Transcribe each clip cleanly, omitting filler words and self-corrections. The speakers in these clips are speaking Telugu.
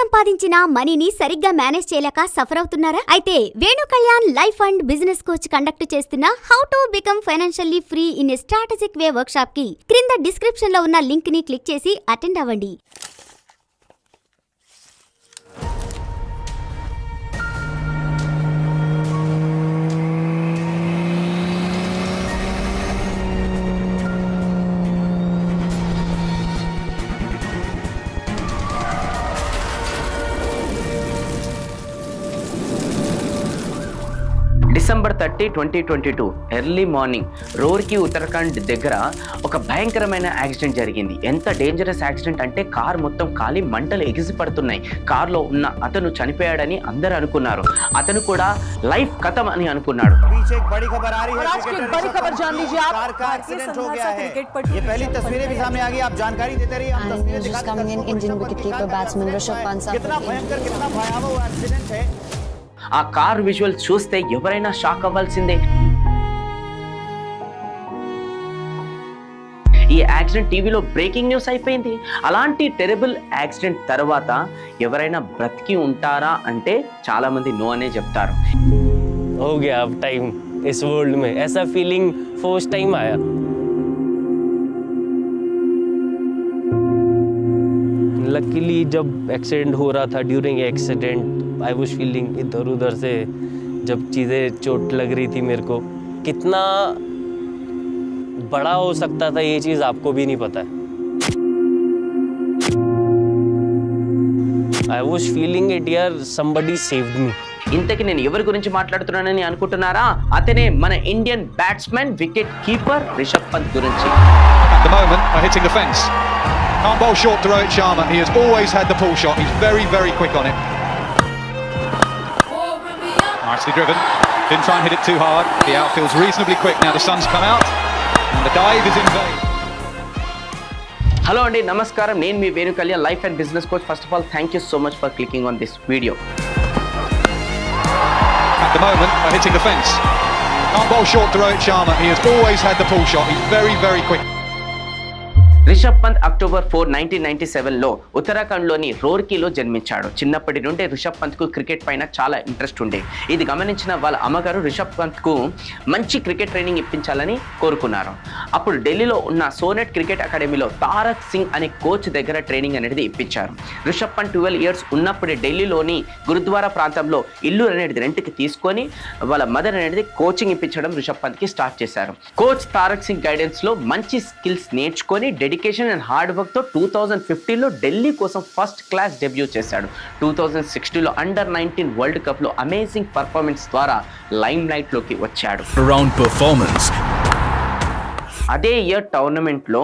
సంపాదించిన మనీని సరిగ్గా మేనేజ్ చేయలేక సఫర్ అవుతున్నారా? అయితే Venu Kalyan life and business coach conduct చేస్తున్న how to become financially free in a strategic way workshop కి క్రింద డిస్క్రిప్షన్ లో ఉన్న లింక్ ని క్లిక్ చేసి అటెండ్ అవ్వండి. డిసెంబర్ 30, 2022 ఎర్లీ మార్నింగ్ రోర్కి ఉత్తరాఖండ్ దగ్గర ఒక భయంకరమైన యాక్సిడెంట్ జరిగింది. ఎంత డేంజరస్ యాక్సిడెంట్ అంటే కార్ మొత్తం కాలి మంటలు ఎగిసిపడుతున్నాయి. కార్లో ఉన్న అతను చనిపోయాడని అందరూ అనుకున్నారు. అతను కూడా లైఫ్ ఖతం అని అనుకున్నాడు. ఆ కార్ విజువల్ చూస్తే ఎవరైనా షాక్ అవ్వాల్సిందే. ఈ యాక్సిడెంట్ టీవీలో బ్రేకింగ్ న్యూస్ అయిపోయింది. అలాంటి టెరబుల్ యాక్సిడెంట్ తర్వాత ఎవరైనా బ్రతికి ఉంటారా అంటే చాలా మంది నో అనే చెప్తారు. हो गया अब टाइम इस वर्ल्ड में, ऐसा फीलिंग फर्स्ट टाइम आया. लकीली जब एक्सीडेंट हो रहा था, during accident I was feeling इधर उधर से जब चीज़ें चोट लग रही थी मेरे को, कितना बड़ा हो सकता था ये चीज़ आपको भी नहीं पता है. I was feeling it यार, somebody saved me. ఇంతకీ నేను ఎవరి గురించి మాట్లాడుతున్నానని అనుకుంటున్నారా? అతనే మన Indian batsmen, wicket keeper Rishabh Pant గురించి. At the moment are hitting the fence. Can't bowl short to Rohit Sharma. He has always had the pull shot. He's very, very quick on it. Nicely driven. Didn't try and hit it too hard. The outfield's reasonably quick now. The sun's come out and the dive is in vain. Hello అండి, నమస్కారం. నేను మీ Venu Kalyan life and business coach. First of all thank you so much for clicking on this video. At the moment are hitting the fence. Can't bowl short to Rohit Sharma. He has always had the pull shot. He's very, very quick. Rishabh Pant October 4, 1997లో ఉత్తరాఖండ్లోని రోర్కీలో జన్మించాడు. చిన్నప్పటి నుండి రిషబ్ పంత్కు క్రికెట్ పైన చాలా ఇంట్రెస్ట్ ఉండే. ఇది గమనించిన వాళ్ళ అమ్మగారు రిషబ్ పంత్కు మంచి క్రికెట్ ట్రైనింగ్ ఇప్పించాలని కోరుకున్నారు. అప్పుడు ఢిల్లీలో ఉన్న సోనెట్ క్రికెట్ అకాడమీలో తారక్ సింగ్ అనే కోచ్ దగ్గర ట్రైనింగ్ అనేది ఇప్పించారు. రిషబ్ పంత్ 12 years ఉన్నప్పుడే ఢిల్లీలోని గురుద్వారా ప్రాంతంలో ఇల్లు అనేది రెంట్కి తీసుకొని వాళ్ళ మదర్ అనేది కోచింగ్ ఇప్పించడం రిషబ్ పంత్కి స్టార్ట్ చేశారు. కోచ్ తారక్ సింగ్ గైడెన్స్లో మంచి స్కిల్స్ నేర్చుకొని డెడికేషన్ అండ్ హార్డ్ వర్క్తో 2015లో ఢిల్లీ కోసం ఫస్ట్ క్లాస్ డెబ్యూ చేశాడు. 2016లో అండర్-19 వరల్డ్ కప్లో అమేజింగ్ పర్ఫార్మెన్స్ ద్వారా లైమ్ లైట్లోకి వచ్చాడు. అదే ఇయర్ టోర్నమెంట్లో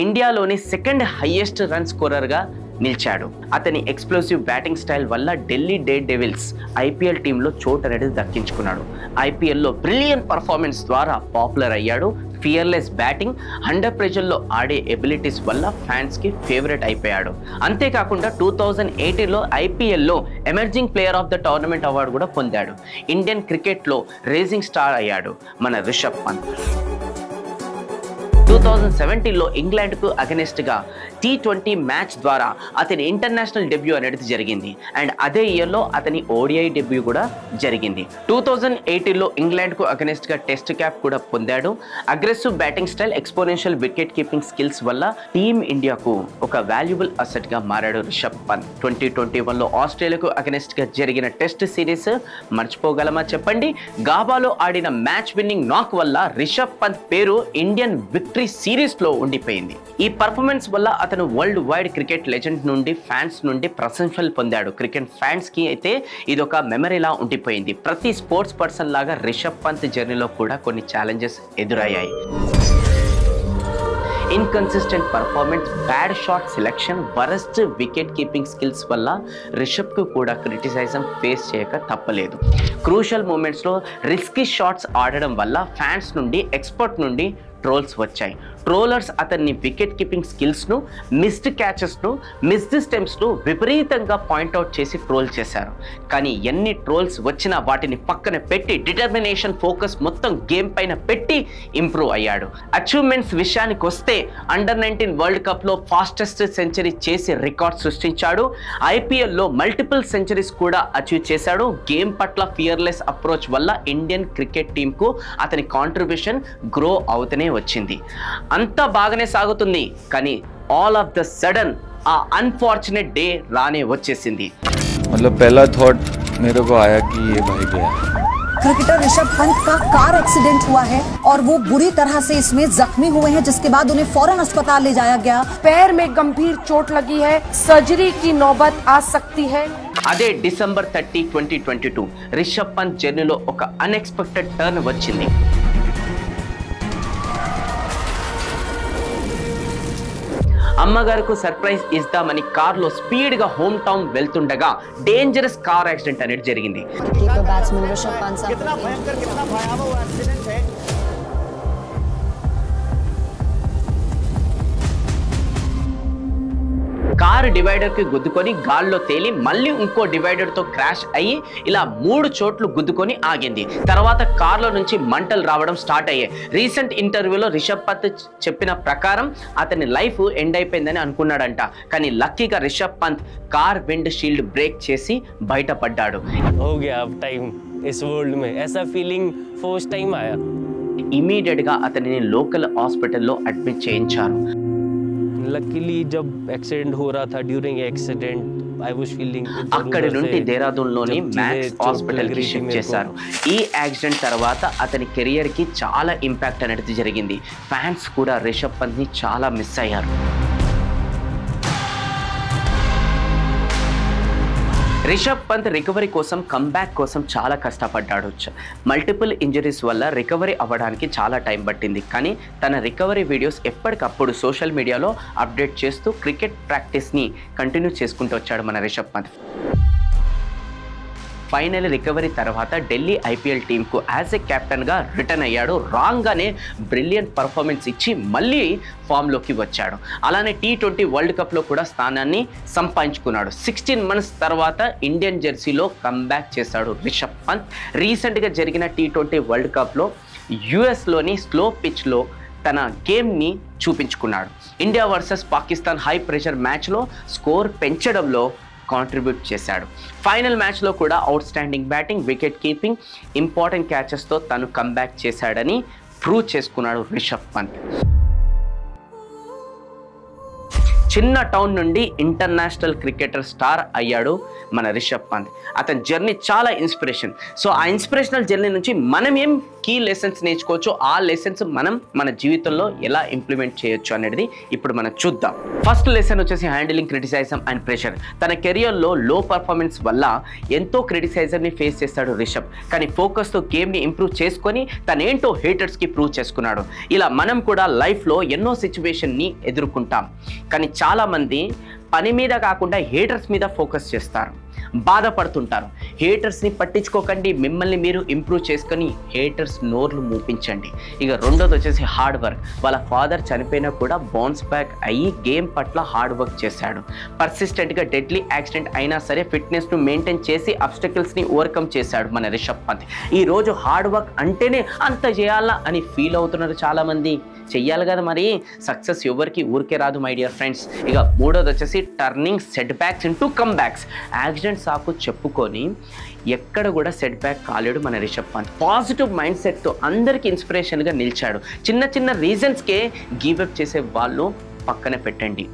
ఇండియాలోని సెకండ్ హైయెస్ట్ రన్ స్కోరర్గా నిలిచాడు. అతని ఎక్స్ప్లోసివ్ బ్యాటింగ్ స్టైల్ వల్ల ఢిల్లీ డేర్ డెవిల్స్ ఐపీఎల్ టీంలో చోటు అనేది దక్కించుకున్నాడు. ఐపీఎల్లో బ్రిలియంట్ పర్ఫార్మెన్స్ ద్వారా పాపులర్ అయ్యాడు. ఫియర్లెస్ బ్యాటింగ్, అండర్ ప్రెషర్లో ఆడే ఎబిలిటీస్ వల్ల ఫ్యాన్స్కి ఫేవరెట్ అయిపోయాడు. అంతేకాకుండా 2018లో ఐపీఎల్లో emerging player of the tournament award కూడా పొందాడు. ఇండియన్ క్రికెట్లో రేసింగ్ స్టార్ అయ్యాడు మన రిషబ్ పంత్. 2017లో ఇంగ్లాండ్కు అగెనిస్ట్గా T20 మ్యాచ్ ద్వారా అతని ఇంటర్నేషనల్ డెబ్యూ అనేది జరిగింది. అండ్ అదే ఇయర్లో అతని ఓడిఐ డెబ్యూ కూడా జరిగింది. 2018లో ఇంగ్లాండ్కు అగెనిస్ట్గా టెస్ట్ క్యాప్ కూడా పొందాడు. Aggressive batting style, exponential wicket keeping skills వల్ల టీమ్ ఇండియాకు ఒక వాల్యుబుల్ అసెట్గా మారాడు రిషబ్ పంత్. 2021లో ఆస్ట్రేలియాకు అగెనిస్ట్గా జరిగిన టెస్ట్ సిరీస్ మర్చిపోగలమా చెప్పండి? గాబాలో ఆడిన మ్యాచ్ విన్నింగ్ నాక్ వల్ల రిషబ్ పంత్ పేరు ఇండియన్ విక్టరీ సిరీస్లో ఉండిపోయింది. ఈ పర్ఫార్మెన్స్ వల్ల అతను వరల్డ్ వైడ్ క్రికెట్ లెజెండ్ నుండి, ఫ్యాన్స్ నుండి ప్రశంసలు పొందాడు. క్రికెట్ ఫ్యాన్స్కి అయితే ఇది ఒక మెమరీలా ఉండిపోయింది. ప్రతి స్పోర్ట్స్ పర్సన్ లాగా రిషబ్ పంత్ జర్నీలో కూడా కొన్ని ఛాలెంజెస్ ఎదురయ్యాయి. Inconsistent performance, bad shot selection, worst wicket keeping skills వల్ల రిషబ్కు కూడా క్రిటిసైజం ఫేస్ చేయక తప్పలేదు. క్రూషల్ మూమెంట్స్లో రిస్కీ షాట్స్ ఆడడం వల్ల ఫ్యాన్స్ నుండి, ఎక్స్పర్ట్ నుండి ట్రోల్స్ వచ్చాయి. ట్రోలర్స్ అతన్ని వికెట్ కీపింగ్ స్కిల్స్ను, మిస్డ్ క్యాచెస్ను, మిస్డ్ స్టెంప్స్ను విపరీతంగా పాయింట్అవుట్ చేసి ట్రోల్ చేశారు. కానీ ఎన్ని ట్రోల్స్ వచ్చినా వాటిని పక్కన పెట్టి డిటర్మినేషన్, ఫోకస్ మొత్తం గేమ్ పైన పెట్టి ఇంప్రూవ్ అయ్యాడు. అచీవ్మెంట్స్ విషయానికి వస్తే అండర్-19 వరల్డ్ కప్లో ఫాస్టెస్ట్ సెంచరీ చేసి రికార్డ్ సృష్టించాడు. ఐపీఎల్లో మల్టిపుల్ సెంచరీస్ కూడా అచీవ్ చేశాడు. గేమ్ పట్ల ఫియర్లెస్ అప్రోచ్ వల్ల ఇండియన్ క్రికెట్ టీంకు అతని కాంట్రిబ్యూషన్ గ్రో అవుతూనే వచ్చింది. అంతా బాగానే సాగుతుంది, కానీ ఆల్ ఆఫ్ ద సడన్ ఆ అన్ఫార్చునేట్ డే రానే వచ్చేసింది. मतलब पहला थॉट मेरे को आया कि ये भाई गया. क्रिकेटर ऋषभ पंत का कार एक्सीडेंट हुआ है और वो बुरी तरह से इसमें जख्मी हुए हैं, जिसके बाद उन्हें फौरन अस्पताल ले जाया गया. पैर में गंभीर चोट लगी है, सर्जरी की नौबत आ सकती है. అదే డిసెంబర్ 30, 2022 రిషబ్ పంత్ జర్నీలో ఒక అన్ఎక్స్పెక్టెడ్ టర్న్ వచ్చింది. అమ్మగారికి సర్ప్రైజ్ ఇద్దామని కార్లో స్పీడ్గా హోమ్ టౌన్ వెళ్తుండగా డేంజరస్ కార్ యాక్సిడెంట్ అనేది జరిగింది. కారు డివైడర్కి గుద్దుకొని గాల్లో తేలి మళ్ళీ ఇంకో డివైడర్తో క్రాష్ అయ్యి ఇలా 3 చోట్ల గుద్దుకొని ఆగింది. తర్వాత కార్లో నుంచి మంటలు రావడం స్టార్ట్ అయ్యాయి. రీసెంట్ ఇంటర్వ్యూలో రిషబ్ పంత్ చెప్పిన ప్రకారం అతని లైఫ్ ఎండ్ అయిపోయిందని అనుకున్నాడంట. కానీ లక్కీగా Rishabh Pant car windshield break చేసి బయటపడ్డాడు. हो गया अब टाइम इस वर्ल्ड में, ऐसा फीलिंग फर्स्ट टाइम आया. ఇమీడియట్గా అతనిని లోకల్ హాస్పిటల్లో అడ్మిట్ చేయించారు. लकीली जब एक्सीडेंट हो रहा था, during accident I was feeling అక్కడి నుండి దేహరాదూన్లోని మ్యాక్స్ హాస్పిటల్కి షిఫ్ట్ చేశారు. ఈ యాక్సిడెంట్ తర్వాత అతని కెరియర్కి చాలా ఇంపాక్ట్ అనేది జరిగింది. ఫ్యాన్స్ కూడా రిషబ్ పంత్ని చాలా మిస్ అయ్యారు. రిషబ్ పంత్ రికవరీ కోసం, కంబ్యాక్ కోసం చాలా కష్టపడ్డాడు. మల్టిపుల్ ఇంజరీస్ వల్ల రికవరీ అవ్వడానికి చాలా టైం పట్టింది. కానీ తన రికవరీ వీడియోస్ ఎప్పటికప్పుడు సోషల్ మీడియాలో అప్డేట్ చేస్తూ క్రికెట్ ప్రాక్టీస్ని కంటిన్యూ చేసుకుంటూ వచ్చాడు మన రిషబ్ పంత్. ఫైనల్ రికవరీ తర్వాత ఢిల్లీ ఐపీఎల్ టీంకు యాజ్ ఎ కెప్టెన్గా రిటర్న్ అయ్యాడు. రాంగ్గానే బ్రిలియంట్ పర్ఫార్మెన్స్ ఇచ్చి మళ్ళీ ఫామ్లోకి వచ్చాడు. అలానే T20 వరల్డ్ కప్లో కూడా స్థానాన్ని సంపాదించుకున్నాడు. 16 months తర్వాత ఇండియన్ జెర్సీలో కంబ్యాక్ చేశాడు రిషబ్ పంత్. రీసెంట్గా జరిగిన T20 వరల్డ్ కప్లో యుఎస్లోని స్లో పిచ్లో తన గేమ్ని చూపించుకున్నాడు. India versus Pakistan high pressure మ్యాచ్లో స్కోర్ పెంచడంలో కాంట్రిబ్యూట్ చేశాడు. ఫైనల్ మ్యాచ్లో కూడా outstanding batting, wicket keeping, important క్యాచెస్తో తను కంబ్యాక్ చేశాడని ప్రూవ్ చేసుకున్నాడు రిషబ్ పంత్. చిన్న టౌన్ నుండి ఇంటర్నేషనల్ క్రికెటర్ స్టార్ అయ్యాడు మన రిషబ్ పంత్. అతని జర్నీ చాలా ఇన్స్పిరేషన్. సో ఆ ఇన్స్పిరేషనల్ జర్నీ నుంచి మనం ఏం కీ లెసన్స్ నేర్చుకోవచ్చు, ఆ లెసన్స్ మనం మన జీవితంలో ఎలా ఇంప్లిమెంట్ చేయొచ్చు అనేది ఇప్పుడు మనం చూద్దాం. ఫస్ట్ లెసన్ వచ్చేసి హ్యాండిలింగ్ క్రిటిసైజం అండ్ ప్రెషర్. తన కెరియర్లో లో పర్ఫార్మెన్స్ వల్ల ఎంతో క్రిటిసైజంని ఫేస్ చేస్తాడు రిషబ్. కానీ ఫోకస్తో గేమ్ని ఇంప్రూవ్ చేసుకొని తనేంటో హేటర్స్కి ప్రూవ్ చేసుకున్నాడు. ఇలా మనం కూడా లైఫ్లో ఎన్నో సిచ్యువేషన్ని ఎదుర్కొంటాం. కానీ చాలామంది పని మీద కాకుండా హేటర్స్ మీద ఫోకస్ చేస్తారు, బాధపడుతుంటారు. హేటర్స్ని పట్టించుకోకండి, మిమ్మల్ని మీరు ఇంప్రూవ్ చేసుకొని హేటర్స్ నోర్లు మూపించండి. ఇక రెండోది వచ్చేసి హార్డ్ వర్క్. వాళ్ళ ఫాదర్ చనిపోయినా కూడా బౌన్స్ బ్యాక్ అయ్యి గేమ్ పట్ల హార్డ్ వర్క్ చేశాడు. పర్సిస్టెంట్గా డెడ్లీ యాక్సిడెంట్ అయినా సరే ఫిట్నెస్ను మెయింటైన్ చేసి అబ్స్టకిల్స్ని ఓవర్కమ్ చేశాడు మన రిషబ్ పంత్. ఈరోజు హార్డ్ వర్క్ అంటేనే అంత చేయాలా అని ఫీల్ అవుతున్నారు చాలామంది. చెయ్యాలి కదా మరి, సక్సెస్ ఎవరికి ఊరికే రాదు మై డియర్ ఫ్రెండ్స్. ఇక మూడోది వచ్చేసి turning set backs into come backs. Accident సాకు చెప్పుకొని ఎక్కడ కూడా సెట్ బ్యాక్ కాలేడు మన రిషబ్ పంత్. పాజిటివ్ మైండ్ సెట్తో అందరికీ ఇన్స్పిరేషన్గా నిలిచాడు. చిన్న చిన్న రీజన్స్కే గివప్ చేసే వాళ్ళు పక్కన పెట్టండి.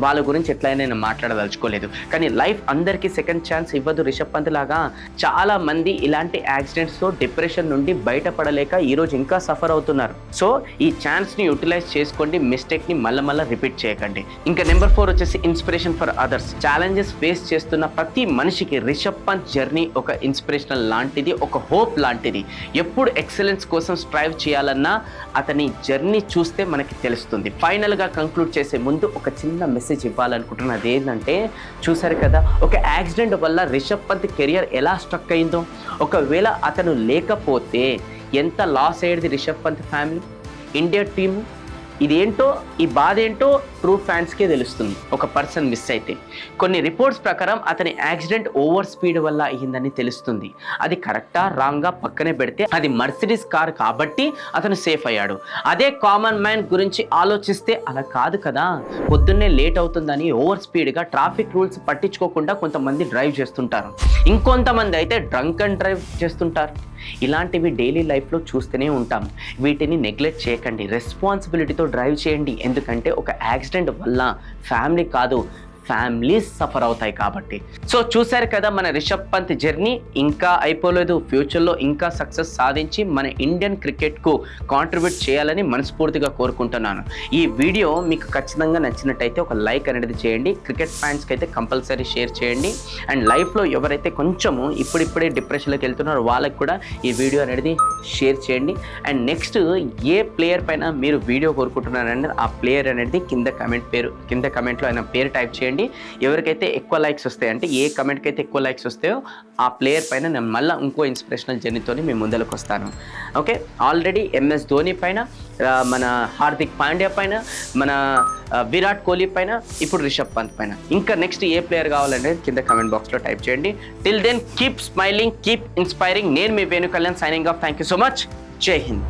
వాళ్ళ గురించి ఎట్లయినా నేను మాట్లాడదలుచుకోలేదు. కానీ లైఫ్ అందరికీ సెకండ్ ఛాన్స్ ఇవ్వదు. రిషబ్ పంత్ లాగా చాలా మంది ఇలాంటి యాక్సిడెంట్స్తో డిప్రెషన్ నుండి బయటపడలేక ఈరోజు ఇంకా సఫర్ అవుతున్నారు. సో ఈ ఛాన్స్ని యూటిలైజ్ చేసుకోండి, మిస్టేక్ని మళ్ళీ రిపీట్ చేయకండి. ఇంకా నెంబర్ 4 వచ్చేసి inspiration for others. Challenges face చేస్తున్న ప్రతి మనిషికి రిషబ్ పంత్ జర్నీ ఒక ఇన్స్పిరేషనల్ లాంటిది, ఒక హోప్ లాంటిది. ఎప్పుడు ఎక్సలెన్స్ కోసం స్ట్రైవ్ చేయాలన్నా అతని జర్నీ చూస్తే మనకి తెలుస్తుంది. ఫైనల్గా కంక్లూడ్ చేసే ముందు ఒక చిన్న మెసేజ్ ఇవ్వాలనుకుంటున్నది ఏంటంటే, చూసారు కదా ఒక యాక్సిడెంట్ వల్ల రిషబ్ పంత్ కెరియర్ ఎలా స్ట్రక్ అయిందో. ఒకవేళ అతను లేకపోతే ఎంత లాస్ అయ్యేది Rishabh Pant family. India team ఇదేంటో ఈ బాధ ఏంటో ట్రూ ఫ్యాన్స్కే తెలుస్తుంది. ఒక పర్సన్ మిస్ అయితే కొన్ని రిపోర్ట్స్ ప్రకారం అతని యాక్సిడెంట్ ఓవర్ స్పీడ్ వల్ల అయ్యిందని తెలుస్తుంది. అది కరెక్టా రాంగ్గా పక్కనే పెడితే అది మర్సిడీస్ కార్ కాబట్టి అతను సేఫ్ అయ్యాడు. అదే కామన్ మ్యాన్ గురించి ఆలోచిస్తే అలా కాదు కదా. పొద్దున్నే లేట్ అవుతుందని ఓవర్ స్పీడ్గా ట్రాఫిక్ రూల్స్ పట్టించుకోకుండా కొంతమంది డ్రైవ్ చేస్తుంటారు, ఇంకొంతమంది అయితే డ్రంక్ అండ్ డ్రైవ్ చేస్తుంటారు. ఇలాంటివి డైలీ లైఫ్లో చూస్తూనే ఉంటాం. వీటిని నెగ్లెక్ట్ చేయకండి, రెస్పాన్సిబిలిటీతో డ్రైవ్ చేయండి. ఎందుకంటే ఒక యాక్సిడెంట్ వల్ల ఫ్యామిలీ కాదు ఫ్యామిలీస్ సఫర్ అవుతాయి కాబట్టి. సో చూశారు కదా మన రిషబ్ పంత్ జర్నీ ఇంకా అయిపోలేదు. ఫ్యూచర్లో ఇంకా సక్సెస్ సాధించి మన ఇండియన్ క్రికెట్కు కాంట్రిబ్యూట్ చేయాలని మనస్ఫూర్తిగా కోరుకుంటున్నాను. ఈ వీడియో మీకు ఖచ్చితంగా నచ్చినట్టయితే ఒక లైక్ అనేది చేయండి. క్రికెట్ ఫ్యాన్స్కి అయితే కంపల్సరీ షేర్ చేయండి. అండ్ లైఫ్లో ఎవరైతే కొంచెము ఇప్పుడిప్పుడే డిప్రెషన్లోకి వెళ్తున్నారో వాళ్ళకి కూడా ఈ వీడియో అనేది షేర్ చేయండి. అండ్ నెక్స్ట్ ఏ ప్లేయర్ పైన మీరు వీడియో కోరుకుంటున్నారనేది ఆ ప్లేయర్ అనేది కింద కమెంట్లో ఆయన పేరు టైప్ చేయండి. ఎవరికైతే ఎక్కువ లైక్స్ వస్తాయి అంటే ఏ కమెంట్కి అయితే ఎక్కువ లైక్స్ వస్తాయో ఆ ప్లేయర్ పైన నేను మళ్ళీ ఇంకో ఇన్స్పిరేషనల్ జర్నీతో మేము ముందరకు వస్తాను. ఓకే, ఆల్రెడీ MS ధోని పైన, మన హార్దిక్ పాండ్యా పైన, మన విరాట్ కోహ్లీ పైన, ఇప్పుడు రిషబ్ పంత్ పైన, ఇంకా నెక్స్ట్ ఏ ప్లేయర్ కావాలనేది కింద కమెంట్ బాక్స్లో టైప్ చేయండి. Till then keep smiling, keep inspiring. నేను మీ Venu Kalyan signing off. Thank you so much. జై హింద్.